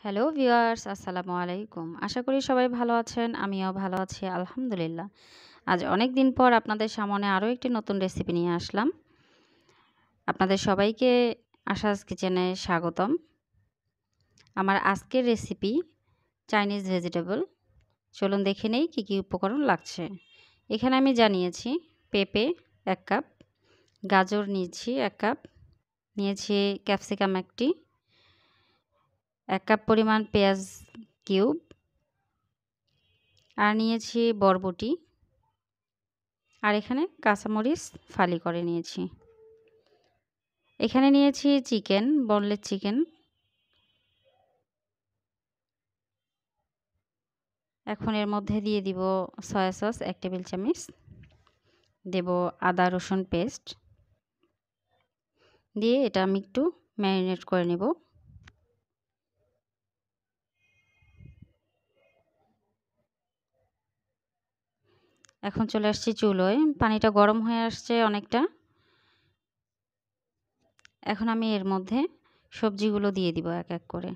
Hello viewers, আসসালামু আলাইকুম। আশা করি সবাই ভালো আছেন। আমিও ভালো আছি আলহামদুলিল্লাহ। আজ অনেক দিন পর আপনাদের সামনে আরও একটি নতুন রেসিপি নিয়ে আসলাম। আপনাদের সবাইকে আশাস কিচেনে স্বাগতম। আমার আজকের রেসিপি চাইনিজ ভেজিটেবল। চলুন দেখে নেই কী কী উপকরণ লাগছে। এখানে আমি জানিয়েছি পেঁপে ১ কাপ, গাজর নিয়েছি ১ কাপ, নিয়েছি ক্যাপসিকাম ১টি, ১ কাপ পরিমাণ পেঁয়াজ কিউব, আর নিয়েছি বরবটি, আর এখানে কাঁচামরিচ ফালি করে নিয়েছি। এখানে নিয়েছি চিকেন, বোনলেস চিকেন। এখন এর মধ্যে দিয়ে দিব সয়া সস ১ টেবিল চামচ, দেব আদা রসুন পেস্ট, দিয়ে এটা আমি একটু ম্যারিনেট করে নেব। এখন চলে আসছি চুলোয়, পানিটা গরম হয়ে আসছে অনেকটা। এখন আমি এর মধ্যে সবজিগুলো দিয়ে দিব এক এক করে।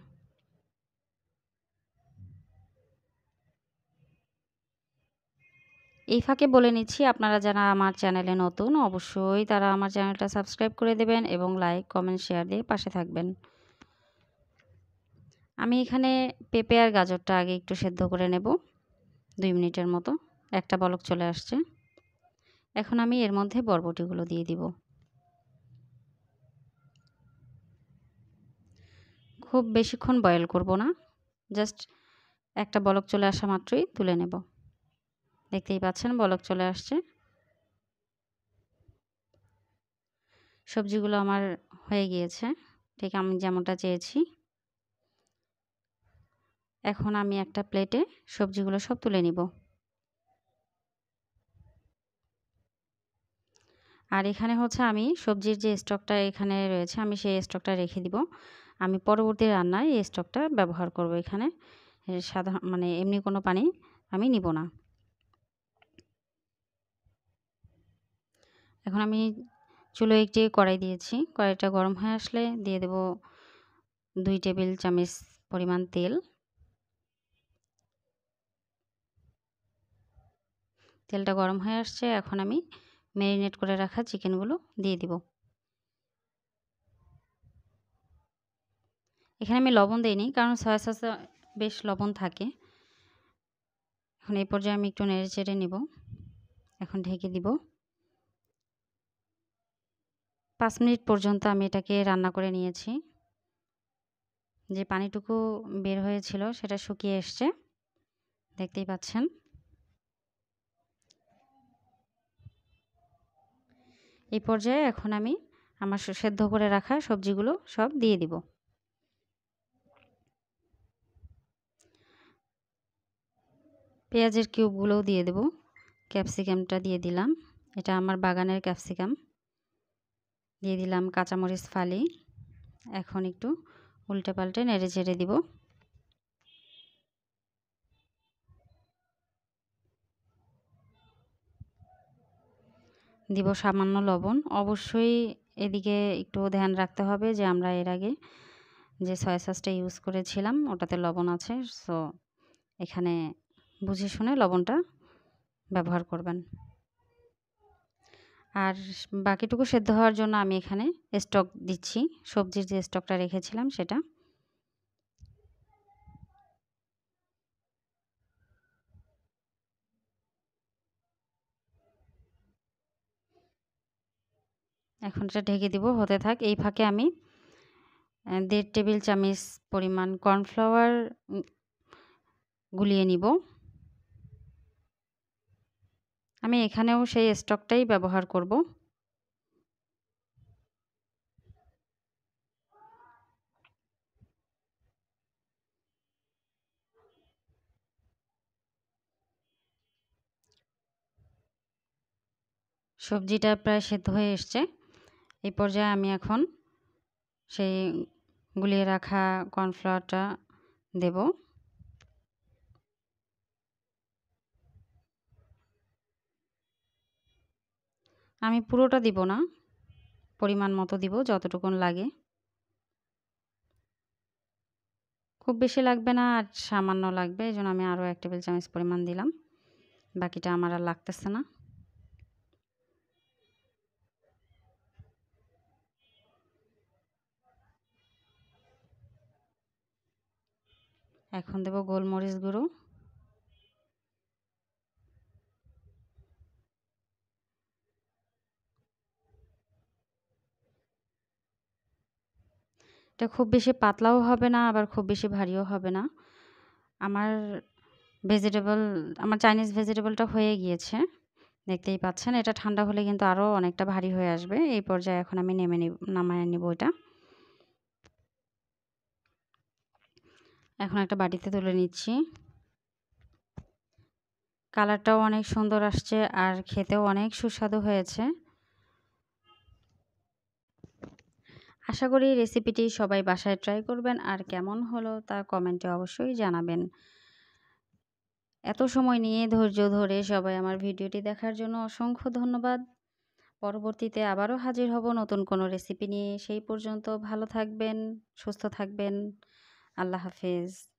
এই ফাঁকে বলে নিচ্ছি, আপনারা যারা আমার চ্যানেলে নতুন অবশ্যই তারা আমার চ্যানেলটা সাবস্ক্রাইব করে দেবেন এবং লাইক কমেন্ট শেয়ার দিয়ে পাশে থাকবেন। আমি এখানে পেঁপে আর গাজরটা আগে একটু সেদ্ধ করে নেব ২ মিনিটের মতো। একটা বলক চলে আসছে। এখন আমি এর মধ্যে বরবটিগুলো দিয়ে দিব। খুব বেশিক্ষণ বয়েল করব না, জাস্ট একটা বলক চলে আসা মাত্রই তুলে নেব। দেখতেই পাচ্ছেন বলক চলে আসছে। সবজিগুলো আমার হয়ে গিয়েছে, ঠিক আমি যেমনটা চেয়েছি। এখন আমি একটা প্লেটে সবজিগুলো সব তুলে নিব। আর এখানে হচ্ছে আমি সবজির যে স্টকটা এখানে রয়েছে আমি সেই স্টকটা রেখে দিব। আমি পরবর্তী রান্নায় এই স্টকটা ব্যবহার করব। এখানে সাধারণ মানে এমনি কোনো পানি আমি নিব না। এখন আমি চুলোয় একটি কড়াই দিয়েছি। কড়াইটা গরম হয়ে আসলে দিয়ে দেব ২ টেবিল চামচ পরিমাণ তেল। তেলটা গরম হয়ে আসছে, এখন আমি ম্যারিনেট করে রাখা চিকেনগুলো দিয়ে দিব। এখানে আমি লবণ দেইনি, কারণ সয়া সসে বেশ লবণ থাকে। এখন এই পর্যায়ে আমি একটু নেড়ে চেড়ে নিব। এখন ঢেকে দিব। ৫ মিনিট পর্যন্ত আমি এটাকে রান্না করে নিয়েছি। যে পানিটুকু বের হয়েছিল সেটা শুকিয়ে এসছে, দেখতেই পাচ্ছেন। এই পর্যায়ে এখন আমি আমার সেদ্ধ করে রাখা সবজিগুলো সব দিয়ে দিব। পেঁয়াজের কিউবগুলোও দিয়ে দেব। ক্যাপসিকামটা দিয়ে দিলাম, এটা আমার বাগানের ক্যাপসিকাম। দিয়ে দিলাম কাঁচামরিচ ফালি। এখন একটু উল্টে পাল্টে নেড়ে চেড়ে দিব। দিব সামান্য লবণ। অবশ্যই এদিকে একটু ধ্যান রাখতে হবে যে আমরা এর আগে যে সয়া সসটা ইউজ করেছিলাম ওটাতে লবণ আছে। সো এখানে বুঝে শুনে লবণটা ব্যবহার করবেন। আর বাকিটুকু সেদ্ধ হওয়ার জন্য আমি এখানে স্টক দিচ্ছি, সবজির যে স্টকটা রেখেছিলাম সেটা। এখন এটা ঢেকে দিব, হতে থাক। এই ফাঁকে আমি ১.৫ টেবিল চামচ পরিমাণ কর্নফ্লাওয়ার গুলিয়ে নিব। আমি এখানেও সেই স্টকটাই ব্যবহার করব। সবজিটা প্রায় সেদ্ধ হয়ে এসছে। এই পর্যায়ে আমি এখন সেই গুলিয়ে রাখা কর্নফ্লাওয়ারটা দেব। আমি পুরোটা দিব না, পরিমাণ মতো দিব যতটুকুন লাগে। খুব বেশি লাগবে না আর সামান্য লাগবে, এজন্য আমি আরও 1 টেবিল চামচ পরিমাণ দিলাম। বাকিটা আমার আর লাগতেছে না। এখন দেব গোলমরিচ গুঁড়ো। এটা খুব বেশি পাতলাও হবে না, আবার খুব বেশি ভারীও হবে না। আমার ভেজিটেবল আমার চাইনিজ ভেজিটেবলটা হয়ে গিয়েছে। দেখতেই পাচ্ছেন। এটা ঠান্ডা হলে কিন্তু আরও অনেকটা ভারী হয়ে আসবে। এই পর্যায়ে এখন আমি নামায়ে নিব এটা। এখন একটা বাটিতে তুলে নিচ্ছি। কালারটাও অনেক সুন্দর আসছে আর খেতেও অনেক সুস্বাদু হয়েছে। আশা করি রেসিপিটি সবাই বাসায় ট্রাই করবেন আর কেমন হলো তা কমেন্টে অবশ্যই জানাবেন। এত সময় নিয়ে ধৈর্য ধরে সবাই আমার ভিডিওটি দেখার জন্য অসংখ্য ধন্যবাদ। পরবর্তীতে আবারও হাজির হব নতুন কোনো রেসিপি নিয়ে। সেই পর্যন্ত ভালো থাকবেন, সুস্থ থাকবেন। আল্লাহ হাফেজ।